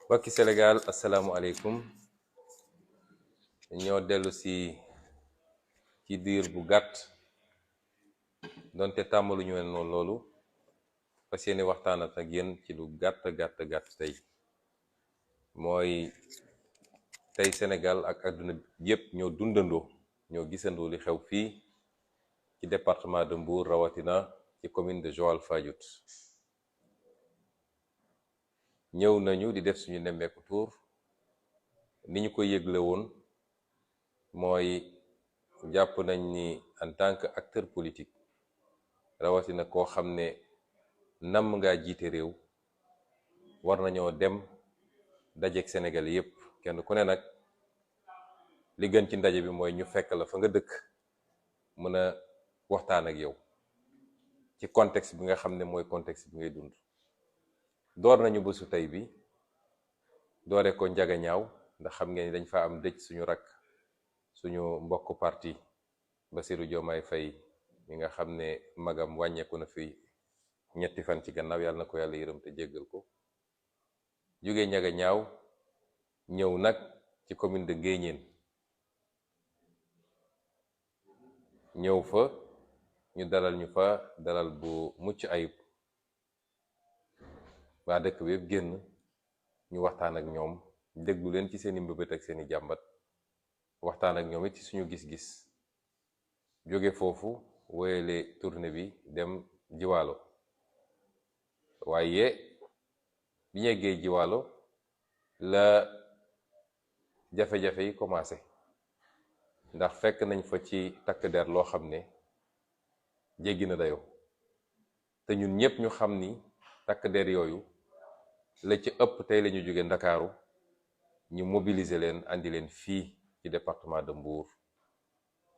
mbokki Sénégal asalaamualeykum. ñoo dellu si ci diir bu gàtt donte tàmbaluñu leen noonu loolu fas yéene waxtaan ak yéen ci lu gàtt tey mooy tey Sénégal ak àdduna yépp ñoo dundandoo ñoo gisandoo li xew fii ci département de Mbour, rawatina ci commune de Joal-Fadiouth. ñëw nañu di def suñu nemmeeku tour ni ñu ko yëgle woon mooy jàpp nañ ni en tant que acteur politique rawatina koo xam ne namm ngaa jiite réew war nañoo dem dajeek Sénégal yépp. kenn ku ne nag li gën ci ndaje bi mooy ñu fekk la fa nga dëkk mën a waxtaan ak yow ci contexte bi nga xam ne mooy contexte bi ngay dund. door nañu bésu tey bi doore ko njaga ñaaw ndax xam ngeen ni dañ fa am dëj suñu rakk suñu mbokk parti Bassirou Diomaye Faye mi nga xam ne magam wàññeeku na fi ñetti fan ci gannaaw, yàlla na ko yàlla yërëm te jéggal ko. jóge njaga ñaaw ñëw nag ci commune de Nguéniène, ñëw fa ñu dalal ñu fa dalal bu mucc ayib. waa dëkk bi yëpp génn ñu waxtaan ak ñoom, déglu leen ci seeni mbëbët ak seeni jàmbat, waxtaan ak ñoom it ci suñu gis-gis. jóge foofu wéyale tournée bi dem Jiwaalo, waaye bi ñu yeggee Jiwaalo la jafe-jafe yi commencé, ndax fekk nañ fa ci takk der loo xam ne jéggi na dayoo. te ñun ñëpp ñu xam ni takk der yooyu la ci ëpp tey la ñu jóge Ndakaaru, ñu mobiliser leen andi leen fii ci département de Mbour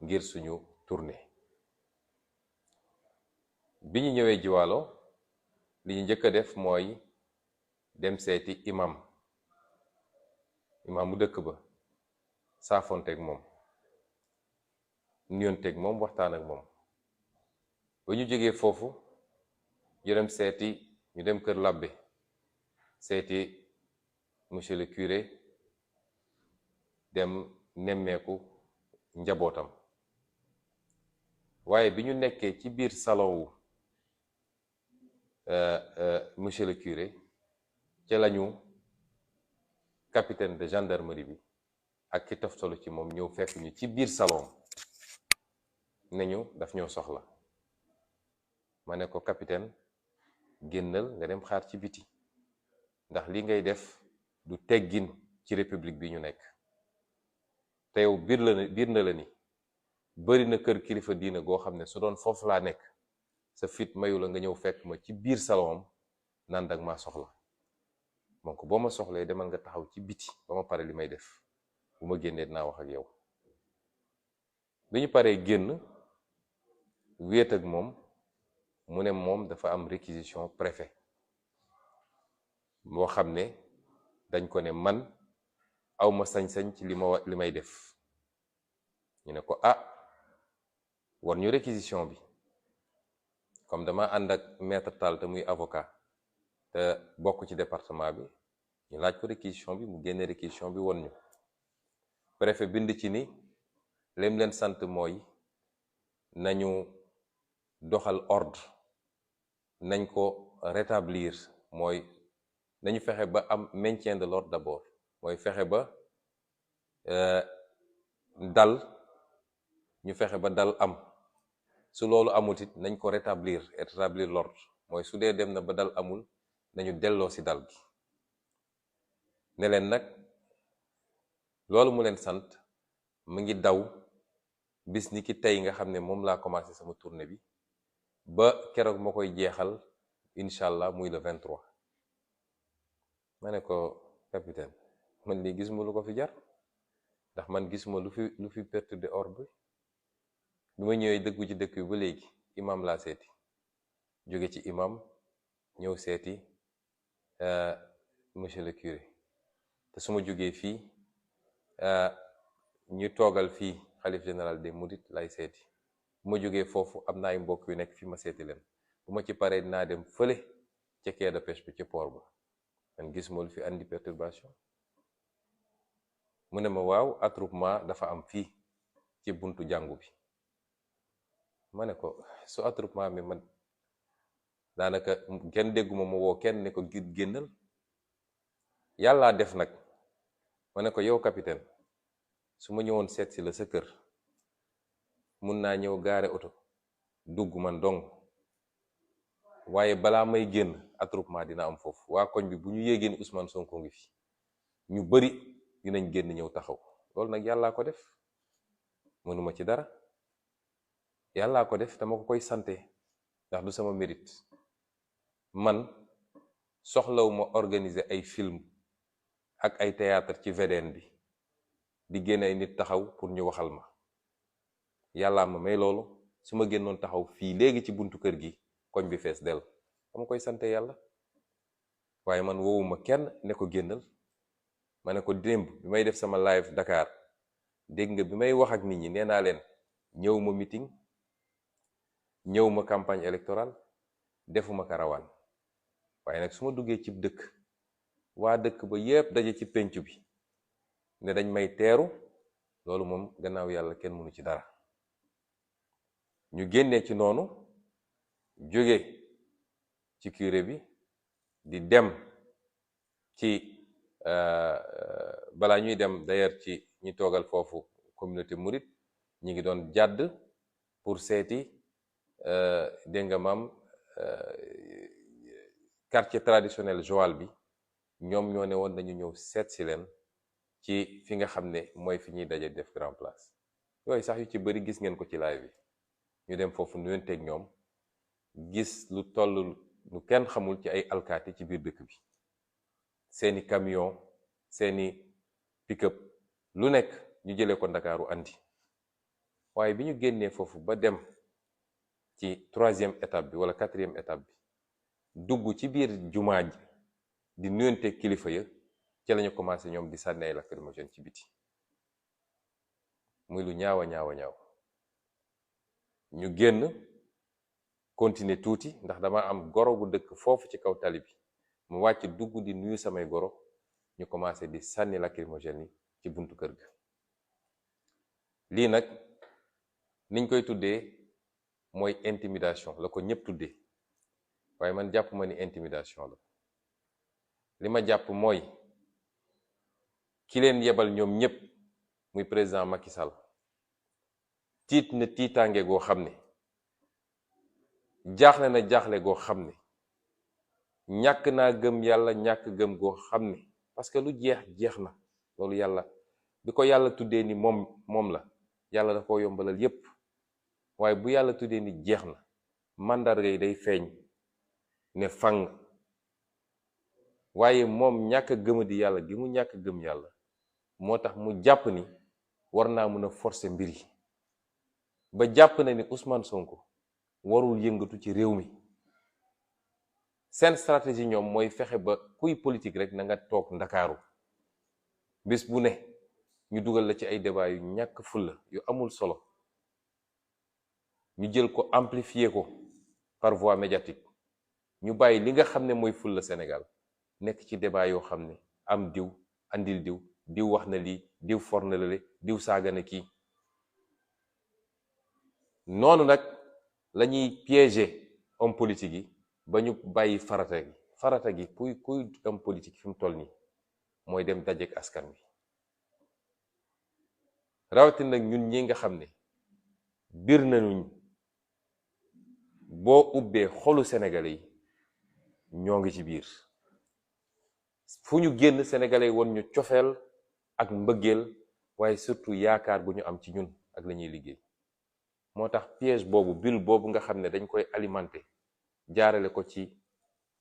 ngir suñu tournée. bi ñu ñëwee Jiwaalo li ñu njëkk a def mooy dem seeti imam mu dëkk ba, saafonteeg moom, nuyonteeg moom, waxtaan ak moom. ba ñu jógee foofu ñu dem kër labbe seeti monsieur le curé, dem nemmeeku njabootam. waaye bi ñu nekkee ci biir salon wu monsieur le curé, ca lañu capitaine de gendarmerie bi ak ki toftalu ci moom ñëw fekk ñu ci biir salon ne ñu daf ñoo soxla. ma ne ko capitaine, génnal nga dem xaar ci biti, ndax li ngay def du teggin ci république bi ñu nekk. te yow biir na la ni bari na kër kilifa diina goo xam ne su doon foofu laa nekk sa fit mayu la nga ñëw fekk ma ci biir salon naan dag maa soxla. donc boo ma soxlee demal nga taxaw ci biti ba ma pare li may def, bu ma génnee dinaa wax ak yow. bi ñu paree génn wéet ak moom, mu ne moom dafa am réquisition préfet boo xam ne dañ ko ne man awma sañ-sañ ci li may def. ñu ne ko war ñu réquisition bi. comme dama ànd ak maître Tall te muy avocat te bokk ci département bi, ñu laaj ko réquisition bi, mu génne réquisition bi won ñu. préfet bind ci ni lim leen sant mooy nañu doxal ordre, nañ ko rétablir, mooy nañu fexe ba am maintien de l'ordre d'abord, mooy fexe ba ñu fexe ba dal am. su loolu amul it nañ ko rétablir l'ordre, mooy su dee dem na ba dal amul nañu delloo si dal gi. ne leen nag loolu mu leen sant mu ngi daw bis ni ki tey nga xam ne moom laa commencé sama tournée bi ba keroog ma koy jeexal incha allah muy le 23. ma ne ko capitaine, man lii gisuma lu ko fi jar, ndax man gisuma lu fi perturber ordre bi ma ñëwee dëggu ci dëkk bi ba léegi imam laa seeti, jóge ci imam ñëw seeti monsieur le curé. te su ma jógee fii ñu toogal fii xalif général des mourides lay seeti. bu ma jógee foofu am na ay mbokk yu nekk fi ma seeti leen. bu ma ci paree dinaa dem fële ca quai de pêche bi ci port ba man gis ma lu fi andi perturbation. mu ne ma waaw attroupement dafa am fii ci buntu jàngu bi. ma ne ko su attroupement mi man daanaka kenn dégguma ma woo kenn ne ko génnal. yàllaa def nag ma ne ko yow capitaine su ma ñëwoon seet si la sa kër mun naa ñëw gaare oto dugg man dong, waaye balaa may génn attroupement dina am foofu. waa koñ bi bu ñu yéegee ni Ousmane Sonko ngi fi ñu bari dinañ génn ñëw taxaw. loolu nag yàllaa ko def, mënuma ci dara. yàllaa ko def, dama ko koy sante ndax du sama mérite. man soxlawuma organiser ay film ak ay théâtre ci VDN bi di génne ay nit taxaw pour ñu waxal ma. yàllaa ma may loolu. su ma génnoon taxaw fii léegi ci buntu kër gi koñ bi fees del, dama koy sante yàlla. waaye man woowuma kenn ne ko génnal. ma ne ko démb bi may def sama live Dakar dégg nga bi may wax ak nit ñi nee naa leen ñëw ma meeting, ñëw ma campagne électorale, defuma karawaan. waaye nag su ma duggee ci dëkk waa dëkk ba yépp daje ci penc bi ne dañ may teeru, loolu moom gannaaw yàlla kenn mënu ci dara. ñu génnee ci noonu jóge ci curé bi di dem ci balaa ñuy dem d'ailleurs ci ñi toogal foofu communauté mouride, ñi ngi doon jàdd pour seeti dégg nga maam quartier traditionnel Joal bi. ñoom ñoo ne woon dañu ñëw seet si leen ci fi nga xam ne mooy fi ñuy daje def grand place. yooyu sax yu ci bëri gis ngeen ko ci live bi. ñu dem foofu nuyonteeg ñoom, gis lu toll lu kenn xamul ci ay alkaati ci biir dëkk bi. seeni camion, seeni pick-up, lu nekk ñu jëlee ko Ndakaaru andi. waaye bi ñu génnee foofu ba dem ci 3e étape bi wala 4e étape bi, dugg ci biir jumaa ji di nuyonteeg kilifa ya, ci lañu commencé ñoom di sànni ay lacrymogène ci biti. muy lu ñaawa ñaawa ñaaw. ñu génn continuer tuuti ndax dama am goro gu dëkk foofu ci kaw tali bi, mu wàcc dugg di nuyu samay goro, ñu commencé di sànni lacrymogène yi ci buntu kër ga. lii nag niñ koy tuddee mooy intimidation la ko ñëpp tuddee, waaye man jàpp ma ni intimidation la. li ma jàpp mooy ki leen yebal ñoom ñëpp muy président Macky Sall tiit na tiitaange goo xam ne, jaaxle na jaaxle goo xam ne, ñàkk naa gëm yàlla ñàkk gëm goo xam ne, parce que lu jeex jeex na. loolu yàlla bi ko yàlla tuddee ni moom la, yàlla da koo yombalal yépp. waaye bu yàlla tuddee ni jeex na, màndarga yi day feeñ ne fang. waaye moom ñàkk gëmadi yàlla gi mu ñàkk gëm yàlla moo tax mu jàpp ni war naa mën a forcer mbir yi, ba jàpp na ni Ousmane Sonko warul yëngatu ci réew mi. seen stratégie ñoom mooy fexe ba kuy politique rek na nga toog Ndakaaru, bis bu ne ñu dugal la ci ay débat yu ñàkk fulla yu amul solo, ñu jël ko amplifier ko par voie médiatique. ñu bàyyi li nga xam ne mooy fulla Sénégal nekk ci débat yoo xam ne am diw andil diw, diw wax na lii, diw for na lale, diw saaga na kii. noonu nag la ñuy piéger homme politique yi ba ñu bàyyi farata gi kuy homme politique fi mu toll nii mooy dem dajeek askan wi. rawatina nag ñun ñi nga xam ne bir nañu boo ubbee xolu sénégalais yi ñoo ngi ci biir. fu ñu génn sénégalais yi woon ñu cofeel ak mbëggeel, waaye surtout yaakaar bu ñu am ci ñun ak la ñuy liggéey. moo tax piège boobu, bulle boobu nga xam ne dañ koy alimenter jaarale ko ci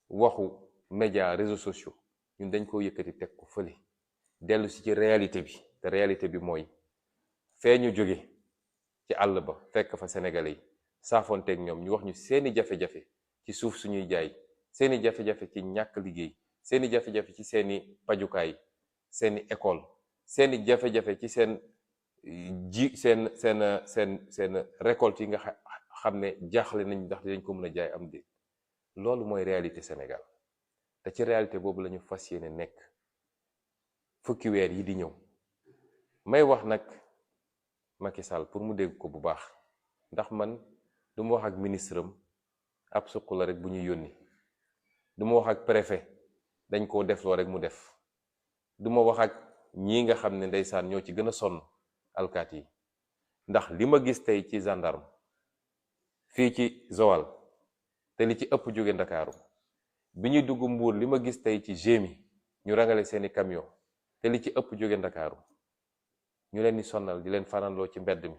waxu média, réseaux sociaux, ñun dañ ko yëkkati teg ko fële dellu si ci réalité bi. te réalité bi mooy fee ñu jóge ci àll ba fekk fa sénégalais yi, saafonteeg ñoom, ñu wax ñu seeni jafe-jafe ci suuf suñuy jaay, seeni jafe-jafe ci ñàkk liggéey, seeni jafe-jafe ci seeni pajukaay, seeni école, seeni jafe-jafe ci seen seen récolte yi nga xam ne jaaxle nañ ndax dañ ko mën a jaay am déet. loolu mooy réalité Sénégal. te ci réalité boobu la ñu fas yéene nekk fukki weer yi di ñëw. may wax nag Macky Sall pour mu dégg ko bu baax, ndax man du ma wax ak ministre am ab suq la rek bu ñuy yónni, du ma wax ak préfet dañ koo def loo rek mu def, du ma wax ak ñii nga xam ne ndeysaan ñoo ci gën a sonn alkaat yi, ndax li ma gis tey ci gendarme fii ci Joal te li ci ëpp jóge Ndakaaru, bi ñuy dugg Mbuur li ma gis tey ci GMI ñu rangale seeni camion te li ci ëpp jóge Ndakaaru, ñu leen di sonnal di leen fananloo ci mbedd mi.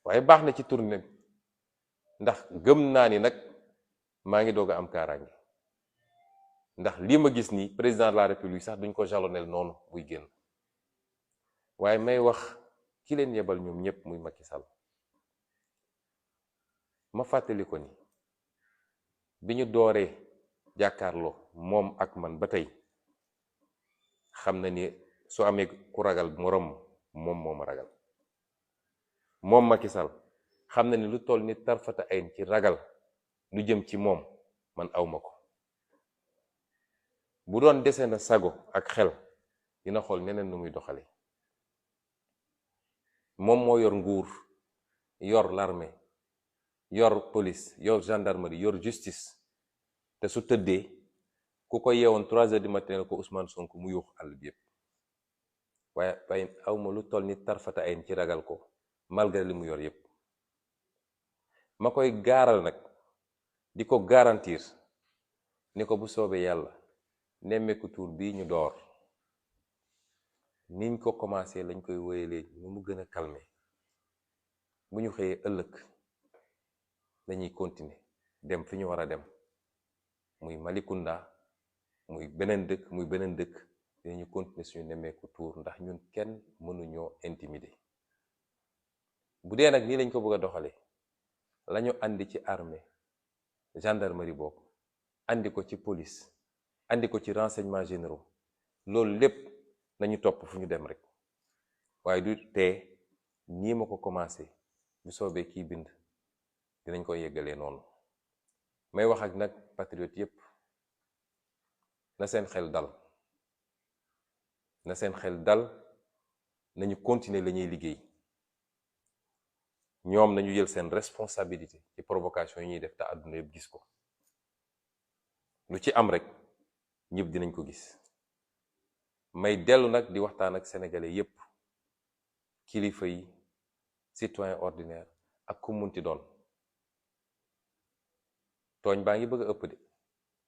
waaye baax na ci tournée bi ndax gëm naa ni nag maa ngi doog a am kaaraange, ndax lii ma gis nii président de la république sax duñ ko jalonel noonu buy génn. waaye may wax ki leen yebal ñoom ñëpp muy Macky Sall, ma fàttali ko ni bi ñu dooree jàkkaarloo moom ak man ba tey xam na ni su amee ku ragal moroom moom moo ma ragal. moom Macky Sall xam na ni lu toll ni tarfata ayn ci ragal lu jëm ci moom man awma ko. bu doon dese na sago ak xel dina xool neneen nu muy doxale. moom moo yor nguur, yor l'armée, yor police, yor gendarmerie, yor justice, te su tëddee ku ko yeewoon 3 heures du matin ko Ousmane Sonko mu yuux àll bi yépp. waaye awma lu toll ni tarfata ayn ci ragal ko malgré li mu yor yépp. ma koy gaaral nag di ko garantir ni ko bu soobee yàlla nemmeeku tuur bii ñu door niñ ko commencé lañ koy wéyalee ni mu gën a calmer. bu ñu xëyee ëllëg dañuy continuer dem fi ñu war a dem, muy Malicounda muy beneen dëkk dinañu continuer suñu nemmeeku tuur, ndax ñun kenn mënuñoo intimider. bu dee nag nii lañ ko bëgg a doxalee lañu andi ci armée gendarmerie boobu andi ko ci police andi ko ci renseignements généraux, loolu lépp nañu topp fu ñu dem rek. waaye du tee nii ma ko commencé bu soobee kii bind dinañ ko yeggalee noonu. may wax ak nag patriote yépp na seen xel dal, nañu continuer la ñuy liggéey. ñoom nañu jël seen responsabilité ci provocation yi ñuy def te àdduna yëpp gis ko. lu ci am rek ñëpp dinañ ko gis. may dellu nag di waxtaan ak sénégalais yépp, kilifa yi, citoyen ordinaire ak ku munti doon. tooñ baa ngi bëgg a ëpp de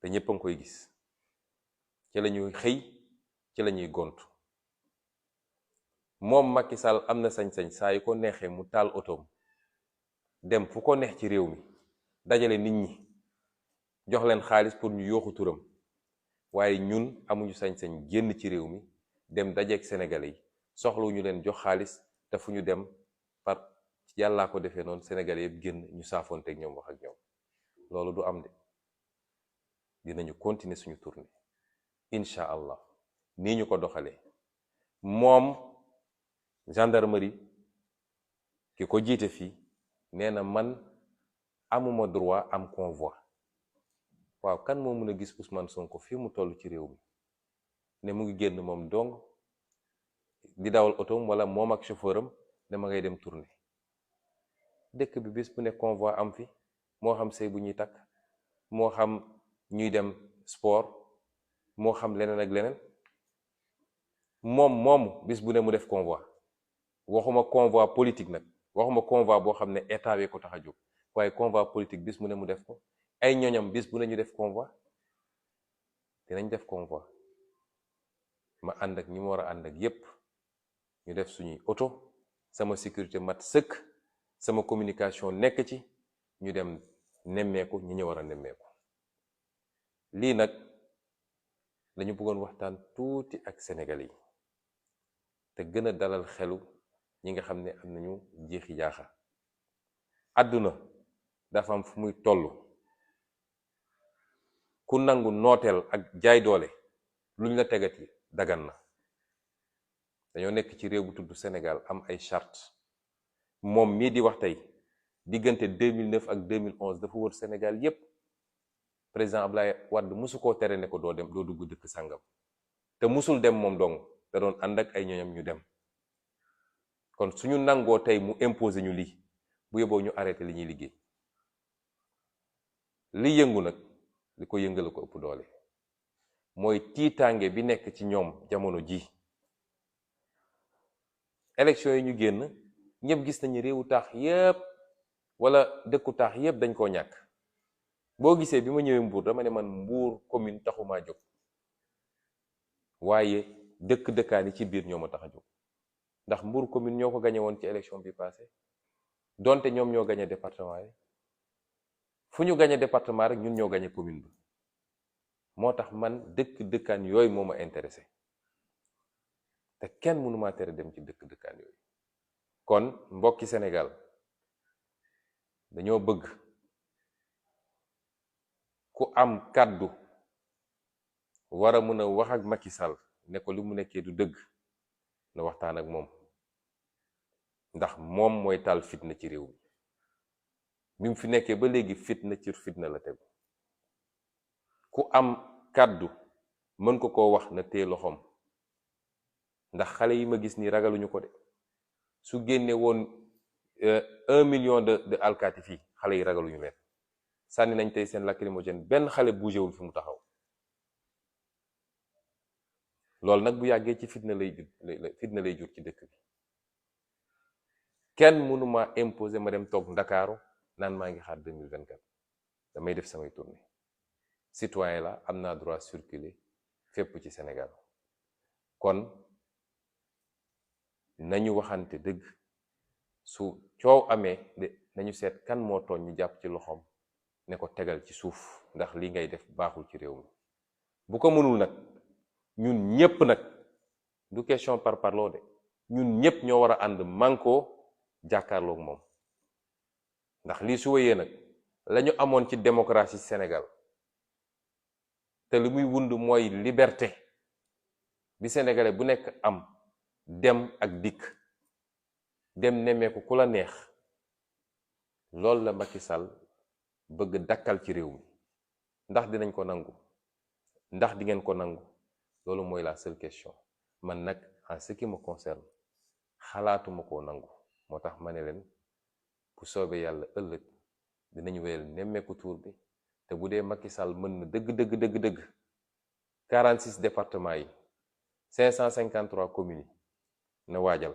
te ñëpp a ngi koy gis. ci la ñuy xëy ci la ñuy gont. moom Macky Sall am na sañ-sañ saa yu ko neexee mu taal otoom dem fu ko neex ci réew mi dajale nit ñi jox leen xaalis pour ñu yooxu turam. waaye ñun amuñu sañ-sañ génn ci réew mi dem dajeek sénégalais yi soxlawuñu leen jox xaalis te fu ñu dem par yàllaa ko defee noonu sénégalais yëpp génn ñu saafoonteeg ñoom wax ak ñoom. loolu du am de. dinañu continuer suñu tournée incha allah nii ñu ko doxalee. moom gendarmerie ki ko jiite fii nee na man amuma droit am convoi. waaw kan moo mën a gis Ousmane Sonko fii mu toll ci réew mi ne mu ngi génn moom dong di dawal otoom wala moom ak chauffeur am dama ngay dem tournée. dëkk bi bis bu ne convoi am fi, moo xam sëy bu ñuy takk, moo xam ñuy dem sport, moo xam leneen ak leneen. moom bis bu ne mu def convoi. waxuma convoi politique nag, waxuma convoi boo xam ne état wi ko tax a jóg, waaye convoi politique bis bu ne mu def ko. ay ñoñam bis bu ne ñu def convoi. dinañ def convoi. ma ànd ak ñi ma war a ànd ak yépp ñu def suñuy oto, sama sécurité mat sëkk, sama communication nekk ci, ñu dem nemmeeku ñi ñu war a nemmeeku. lii nag dañu bëggoon waxtaan tuuti ak Sénégalais yi te gën a dalal xelu ñi nga xam ne am nañu jeexi jaaxa. àdduna dafa am fu muy toll. ku nangu nooteel ak jaay doole luñ la tegati dagan na. dañoo nekk ci réew bu tudd Sénégal am ay charte. moom mii di wax tey diggante 2009 ak 2011 dafa wër Sénégal yépp président Ablaye Wade musu koo tere ne ko doo dem doo dugg dëkk sàngam te musul dem moom dong da doon ànd ak ay ñoñam ñu dem. kon suñu nangoo tey mu imposer ñu lii bu yóbboo ñu arrêté li ñuy liggéey. li yëngu nag li ko yëngala ko ëpp doole mooy tiitaange bi nekk ci ñoom jamono ji. élection yi ñu génn ñëpp gis nañu réewu taax yépp wala dëkku taax yépp dañ koo ñàkk. boo gisee bi ma ñëwee Mbour dama ne man Mbour commune taxumaa jóg waaye dëkkaan yi ci biir ñoo ma tax a jóg ndax Mbour commune ñoo ko gañe woon ci élection bi passé donte ñoom ñoo gañe département yi fu ñu gañe département rek ñun ñoo gañe commune bi moo tax man dëkkaan yooyu moo ma intéressé te kenn mënu maa tere dem ci dëkkaan yooyu. kon mbokki Sénégal dañoo bëgg ku am kàddu war a mën a wax ak Macky Sall ne ko li mu nekkee du dëgg na waxtaan ak moom ndax moom mooy taal fitna ci réew mi bi mu fi nekkee ba léegi fitna ci fitna la tegu. ku am kàddu mën ko koo wax na téye loxoom ndax xale yi ma gis nii ragaluñu ko de su génne woon 1 million de alkaati fii xale yi ragaluñu leen. sànni nañ tey seen lacrymogène benn xale bougéwul fi mu taxaw. loolu nag bu yàggee ci fitna lay jur ci dëkk bi. kenn mënuma imposer ma dem toog Ndakaaru naan maa ngi xaar 2024 damay def samay tournée. citoyen la am naa droit circuler fépp ci Sénégal. kon nañu waxante dëgg su coow amee nañu seet kan moo tooñ ñu jàpp ci loxoom ne ko tegal ci suuf ndax li ngay def baaxul ci réew mi. bu ko mënul nag ñun ñépp nag du question par parloo de ñun ñépp ñoo war a ànd mànkoo jàkkaarloog moom ndax lii su wéyee nag lañu amoon ci démocratie Sénégal te li muy wund mooy liberté bi sénégalais bu nekk am dem ak dikk dem nemmeeku ku la neex loolu la Macky Sall bëgg dakkal ci réew mi. ndax dinañ ko nangu ndax di ngeen ko nangu loolu mooy la seule question. man nag en ce qui me concerne xalaatuma koo nangu moo tax ma ne leen bu soobee yàlla ëllëg dinañ wéyal nemmeeku tuur bi te bu dee Macky Sall mën na dëgg 46 départements yi 553 communes yi na waajal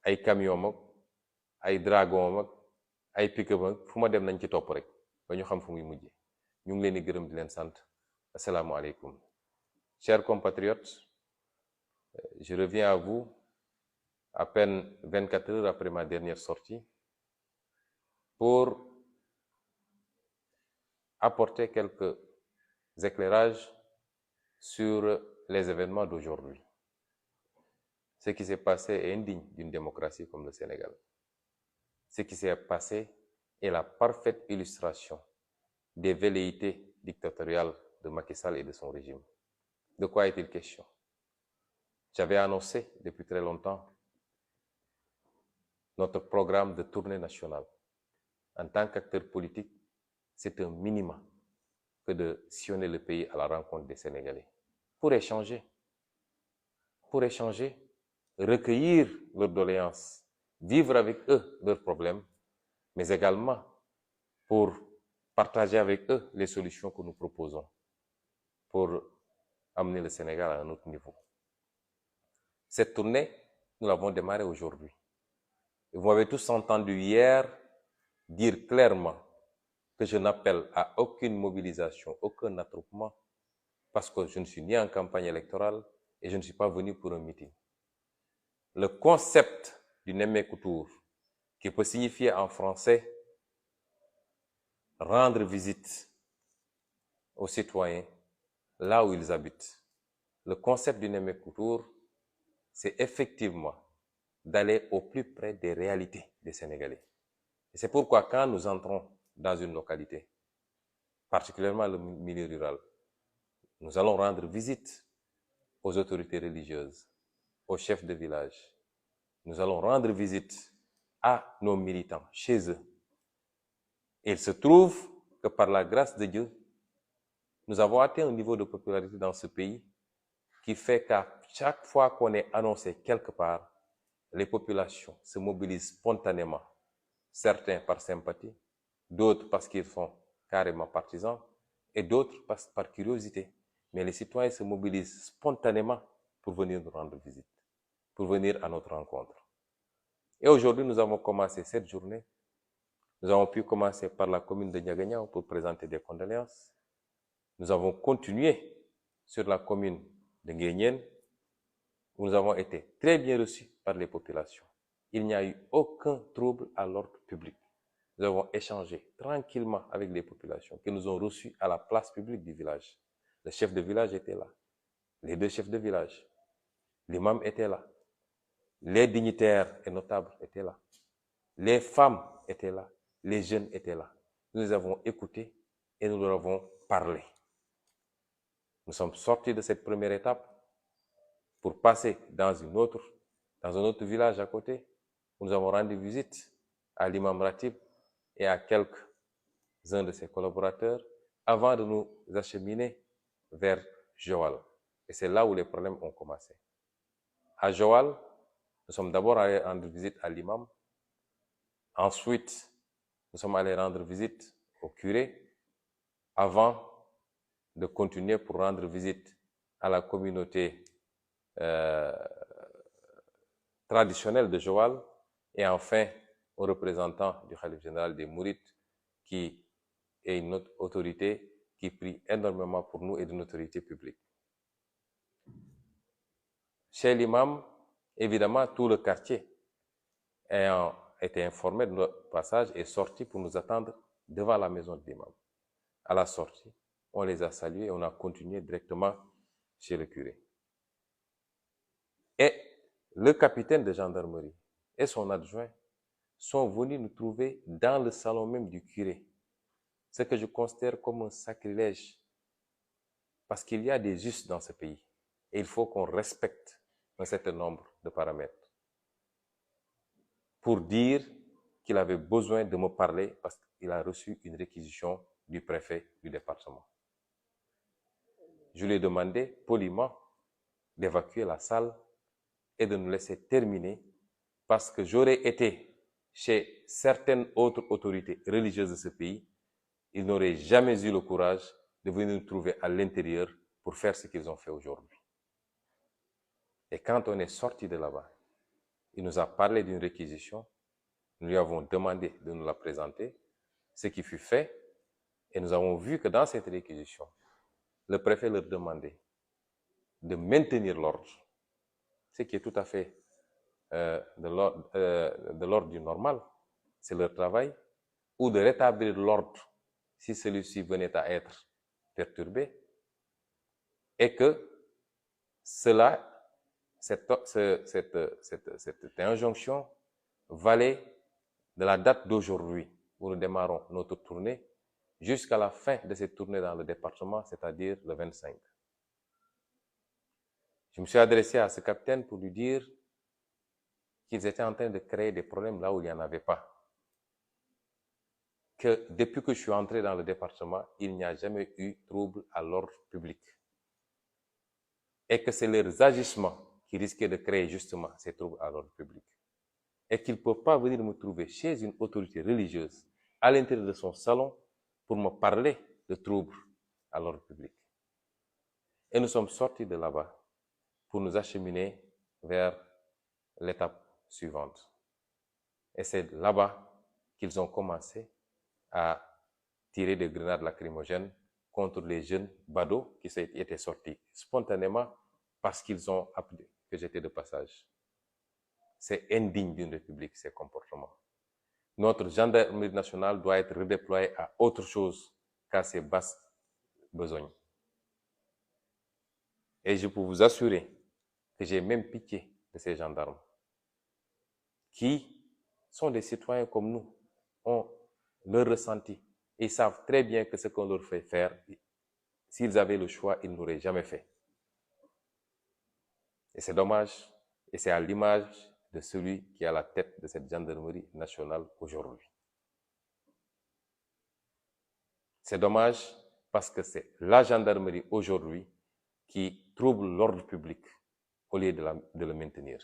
ay camion mag ay dragon mag ay pick-up mag fu ma dem nañ ci topp rek ba ñu xam fu muy mujje. ñu ngi leen di gërëm di leen sant. Asalaamaaleykum. Chers compatriotes, je reviens à vous à peine 24 heures après ma dernière sortie pour apporter quelques éclairages sur les événements d'aujourd'hui. Ce qui s'est passé est indigne d'une démocratie comme le Sénégal. Ce qui s'est passé est la parfaite illustration des velléités dictatoriales de Macky Sall et de son régime. De quoi est-il question? J'avais annoncé depuis très longtemps notre programme de tournée nationale. En tant qu'acteur politique, c'est un minimum que de sillonner le pays à la rencontre des Sénégalais pour échanger, recueillir leurs doléances, vivre avec eux leurs problèmes, mais également pour partager avec eux les solutions que nous proposons pour amener le Sénégal à un autre niveau. Cette tournée, nous l'avons démarrée aujourd'hui. Vous m'avez tous entendu hier dire clairement que je n'appelle à aucune mobilisation, aucun attroupement, parce que je ne suis ni en campagne électorale et je ne suis pas venu pour un meeting. Le concept du Nemmeeku Tour, qui peut signifier en français rendre visite aux citoyens là où ils habitent. Le concept du Nemmeeku Tour, c'est effectivement d'aller au plus près des réalités des Sénégalais. Et c'est pourquoi quand nous entrons dans une localité, particulièrement le milieu rural, nous allons rendre visite aux autorités religieuses, aux chefs de village. Nous allons rendre visite à nos militants chez eux. Et il se trouve que par la grâce de Dieu, nous avons atteint un niveau de popularité dans ce pays qui fait qu'à chaque fois qu'on est annoncé quelque part, les populations se mobilisent spontanément, certains par sympathie, d'autres parce qu'ils sont carrément partisans, et d'autres par curiosité. Mais les citoyens se mobilisent spontanément pour venir nous rendre visite, pour venir à notre rencontre. Et aujourd'hui, nous avons commencé cette journée. Nous avons pu commencer par la commune de Niagagnao pour présenter des condoléances. Nous avons continué sur la commune de Nguyen, où nous avons été très bien reçus par les populations. Il n'y a eu aucun trouble à l'ordre public. Nous avons échangé tranquillement avec les populations qui nous ont reçus à la place publique du village. Le chef de village était là, les deux chefs de village, l'imam était là, les dignitaires et notables étaient là, les femmes étaient là, les jeunes étaient là. Nous les avons écoutés et nous leur avons parlé. Nous sommes sortis de cette première étape pour passer dans un autre village à côté, où nous avons rendu visite à l'imam Ratib et à quelques-uns de ses collaborateurs avant de nous acheminer vers Joal. Et c'est là où les problèmes ont commencé. À Joal, nous sommes d'abord allés rendre visite à l'imam. Ensuite, nous sommes allés rendre visite au curé avant de continuer pour rendre visite à la communauté traditionnelle de Joal et enfin au représentant du Khalife général des Mourides qui est une autre autorité qui prie énormément pour nous et d'une autorité publique. Chez l'imam, évidemment, tout le quartier ayant été informé de notre passage est sorti pour nous attendre devant la maison de l'imam. À la sortie, on les a salués et on a continué directement chez le curé. Et le capitaine de gendarmerie et son adjoint sont venus nous trouver dans le salon même du curé. Ce que je considère comme un sacrilège. Parce qu'il y a des us dans ce pays. Et il faut qu'on respecte un certain nombre de paramètres. Pour dire qu'il avait besoin de me parler parce qu'il a reçu une réquisition du préfet du département. Je lui ai demandé poliment d'évacuer la salle et de nous laisser terminer parce que j'aurais été chez certaines autres autorités religieuses de ce pays, ils n'auraient jamais eu le courage de venir nous trouver à l'intérieur pour faire ce qu'ils ont fait aujourd'hui. Et quand on est sorti de là-bas, il nous a parlé d'une réquisition, nous lui avons demandé de nous la présenter, ce qui fut fait, et nous avons vu que dans cette réquisition, le préfet leur demandait de maintenir l'ordre, ce qui est tout à fait de l'ordre du normal, c'est leur travail, ou de rétablir l'ordre si celui-ci venait à être perturbé, et que cette injonction valait de la date d'aujourd'hui, où nous démarrons notre tournée, jusqu'à la fin de cette tournée dans le département, c'est-à-dire le 25. Je me suis adressé à ce capitaine pour lui dire qu'ils étaient en train de créer des problèmes là où il n'y en avait pas. Que depuis que je suis entré dans le département, il n'y a jamais eu trouble à l'ordre public. Et que c'est leurs agissements qui risquaient de créer justement ces troubles à l'ordre public. Et qu'ils ne peuvent pas venir me trouver chez une autorité religieuse, à l'intérieur de son salon, pour me parler de troubles à l'ordre public. Et nous sommes sortis de là-bas pour nous acheminer vers l'étape suivante. Et c'est là-bas qu'ils ont commencé à tirer des grenades lacrymogènes contre les jeunes badauds qui étaient sortis spontanément parce qu'ils ont appelé que j'étais de passage. C'est indigne d'une république, ces comportements. Notre gendarmerie nationale doit être redéployée à autre chose qu'à ses basses besognes. Et je peux vous assurer que j'ai même pitié de ces gendarmes qui sont des citoyens comme nous, ont leur ressenti. Ils savent très bien que ce qu'on leur fait faire, s'ils avaient le choix, ils n'auraient jamais fait. Et c'est dommage, et c'est à l'image de celui qui est à la tête de cette gendarmerie nationale aujourd'hui. C'est dommage parce que c'est la gendarmerie aujourd'hui qui trouble l'ordre public au lieu de le maintenir.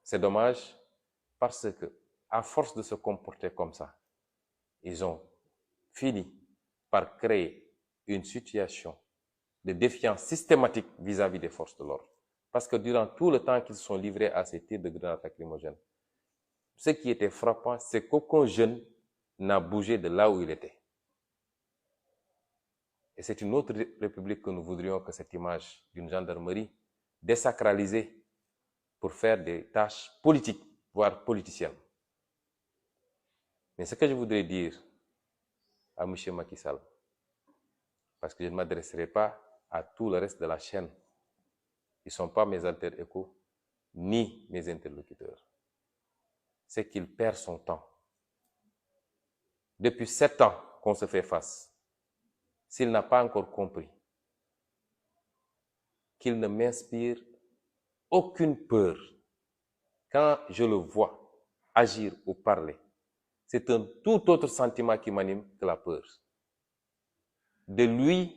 C'est dommage parce que, à force de se comporter comme ça, ils ont fini par créer une situation de défiance systématique vis-à-vis des forces de l'ordre. Parce que durant tout le temps qu'ils sont livrés à ces tirs de grenades lacrymogènes, ce qui était frappant, c'est qu'aucun jeune n'a bougé de là où il était. Et c'est une autre république que nous voudrions que cette image d'une gendarmerie désacralisée pour faire des tâches politiques, voire politiciennes. Mais ce que je voudrais dire à M. Macky Sall, parce que je ne m'adresserai pas à tout le reste de la chaîne, ils ne sont pas mes alter ego, ni mes interlocuteurs, c'est qu'il perd son temps. Depuis 7 ans qu'on se fait face, s'il n'a pas encore compris qu'il ne m'inspire aucune peur, quand je le vois agir ou parler, c'est un tout autre sentiment qui m'anime que la peur. De lui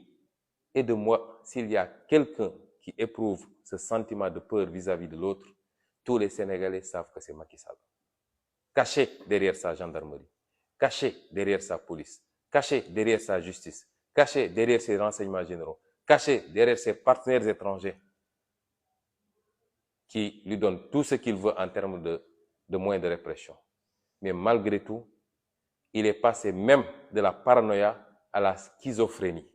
et de moi, s'il y a quelqu'un qui éprouve ce sentiment de peur vis-à-vis de l'autre, tous les Sénégalais savent que c'est Macky Sall. Caché derrière sa gendarmerie, caché derrière sa police, caché derrière sa justice, caché derrière ses renseignements généraux, caché derrière ses partenaires étrangers qui lui donnent tout ce qu'il veut en termes de moyens de répression. Mais malgré tout, il est passé même de la paranoïa à la schizophrénie.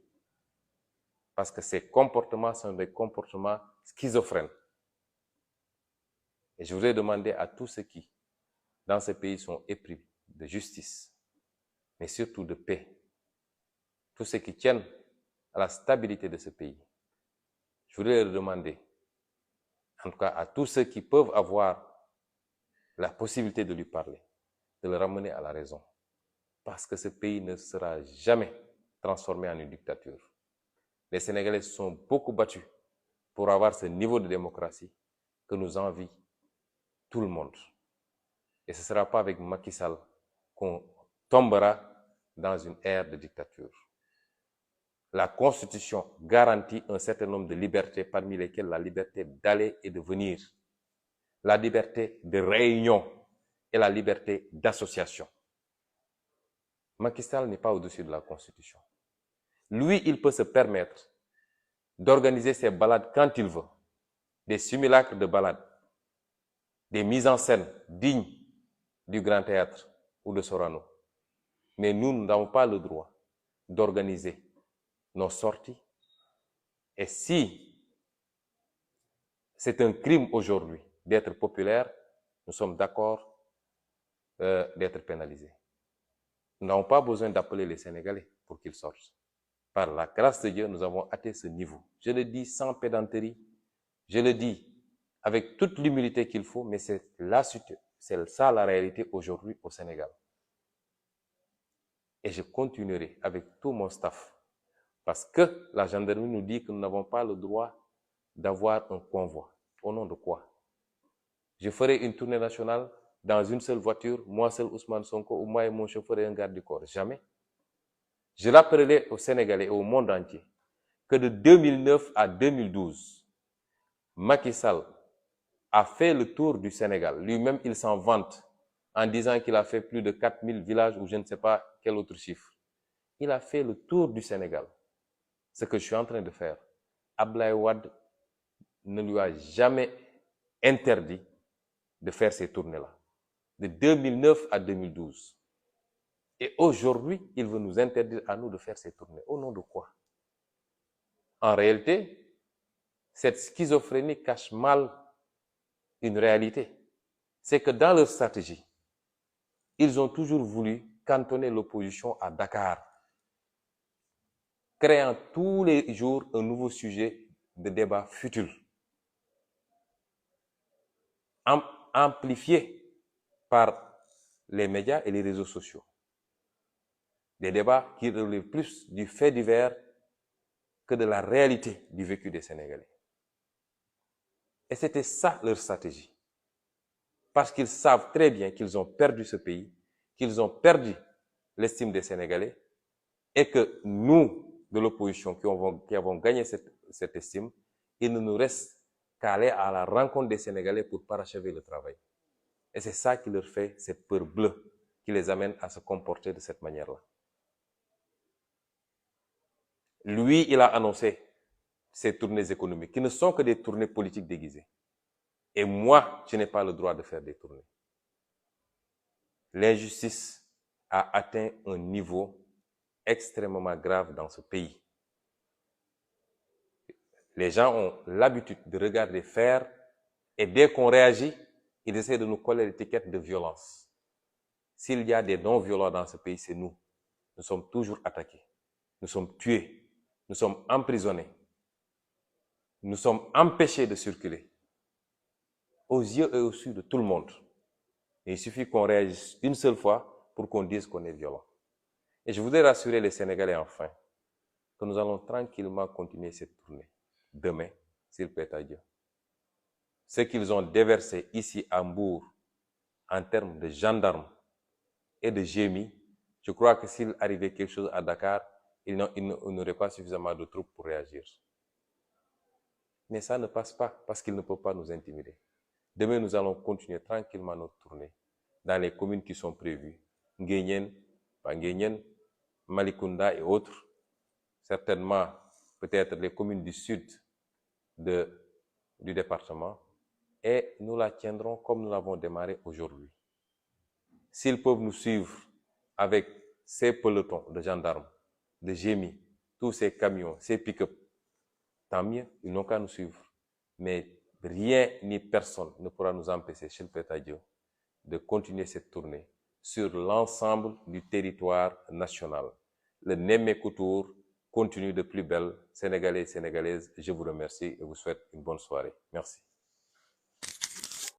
Parce que ces comportements sont des comportements schizophrènes. Et je voudrais demander à tous ceux qui, dans ce pays, sont épris de justice, mais surtout de paix, tous ceux qui tiennent à la stabilité de ce pays, je voudrais leur demander, en tout cas à tous ceux qui peuvent avoir la possibilité de lui parler, de le ramener à la raison. Parce que ce pays ne sera jamais transformé en une dictature. Les Sénégalais se sont beaucoup battus pour avoir ce niveau de démocratie que nous envie tout le monde. Et ce ne sera pas avec Macky Sall qu'on tombera dans une ère de dictature. La Constitution garantit un certain nombre de libertés, parmi lesquelles la liberté d'aller et de venir, la liberté de réunion et la liberté d'association. Macky Sall n'est pas au-dessus de la Constitution. Lui, il peut se permettre d'organiser ses balades quand il veut, des simulacres de balades, des mises en scène dignes du Grand Théâtre ou de Sorano. Mais nous n'avons pas le droit d'organiser nos sorties. Et si c'est un crime aujourd'hui d'être populaire, nous sommes d'accord d'être pénalisés. Nous n'avons pas besoin d'appeler les Sénégalais pour qu'ils sortent. Par la grâce de Dieu, nous avons atteint ce niveau. Je le dis sans pédanterie, je le dis avec toute l'humilité qu'il faut, mais c'est ça la réalité aujourd'hui au Sénégal. Et je continuerai avec tout mon staff, parce que la gendarmerie nous dit que nous n'avons pas le droit d'avoir un convoi. Au nom de quoi? Je ferai une tournée nationale dans une seule voiture, moi seul Ousmane Sonko, ou moi et mon chauffeur et un garde du corps. Jamais. Je rappellerai aux Sénégalais et au monde entier que de 2009 à 2012, Macky Sall a fait le tour du Sénégal. Lui-même, il s'en vante en disant qu'il a fait plus de 4000 villages ou je ne sais pas quel autre chiffre. Il a fait le tour du Sénégal. Ce que je suis en train de faire, Abdoulaye Wade ne lui a jamais interdit de faire ces tournées-là. De 2009 à 2012. Et aujourd'hui, il veut nous interdire à nous de faire ces tournées. Au nom de quoi? En réalité, cette schizophrénie cache mal une réalité. C'est que dans leur stratégie, ils ont toujours voulu cantonner l'opposition à Dakar, créant tous les jours un nouveau sujet de débat futile, amplifié par les médias et les réseaux sociaux. Des débats qui relèvent plus du fait divers que de la réalité du vécu des Sénégalais. Et c'était ça leur stratégie. Parce qu'ils savent très bien qu'ils ont perdu ce pays, qu'ils ont perdu l'estime des Sénégalais, et que nous, de l'opposition, qui avons gagné cette estime, il ne nous reste qu'à aller à la rencontre des Sénégalais pour parachever le travail. Et c'est ça qui leur fait cette peur bleue, qui les amène à se comporter de cette manière-là. Lui, il a annoncé ces tournées économiques, qui ne sont que des tournées politiques déguisées. Et moi, je n'ai pas le droit de faire des tournées. L'injustice a atteint un niveau extrêmement grave dans ce pays. Les gens ont l'habitude de regarder faire, et dès qu'on réagit, ils essaient de nous coller l'étiquette de violence. S'il y a des non-violents dans ce pays, c'est nous. Nous sommes toujours attaqués. Nous sommes tués. Nous sommes emprisonnés. Nous sommes empêchés de circuler. Aux yeux et aux yeux de tout le monde. Et il suffit qu'on réagisse une seule fois pour qu'on dise qu'on est violent. Et je voudrais rassurer les Sénégalais enfin que nous allons tranquillement continuer cette tournée. Demain, s'il plaît à Dieu. Ce qu'ils ont déversé ici à Mbour en termes de gendarmes et de GMI, je crois que s'il arrivait quelque chose à Dakar, il n'aurait pas suffisamment de troupes pour réagir. Mais ça ne passe pas parce qu'ils ne peuvent pas nous intimider. Demain, nous allons continuer tranquillement notre tournée dans les communes qui sont prévues. Nguyen, Nguyen, Malikunda et autres. Certainement, peut-être les communes du sud du département. Et nous la tiendrons comme nous l'avons démarré aujourd'hui. S'ils peuvent nous suivre avec ces pelotons de gendarmes, de GMI, tous ces camions, ces pick-up, tant mieux, ils n'ont qu'à nous suivre. Mais rien ni personne ne pourra nous empêcher, s'il plaît à Dieu, de continuer cette tournée sur l'ensemble du territoire national. Le Nemmekou Tour continue de plus belle. Sénégalais et Sénégalaises, je vous remercie et vous souhaite une bonne soirée. Merci.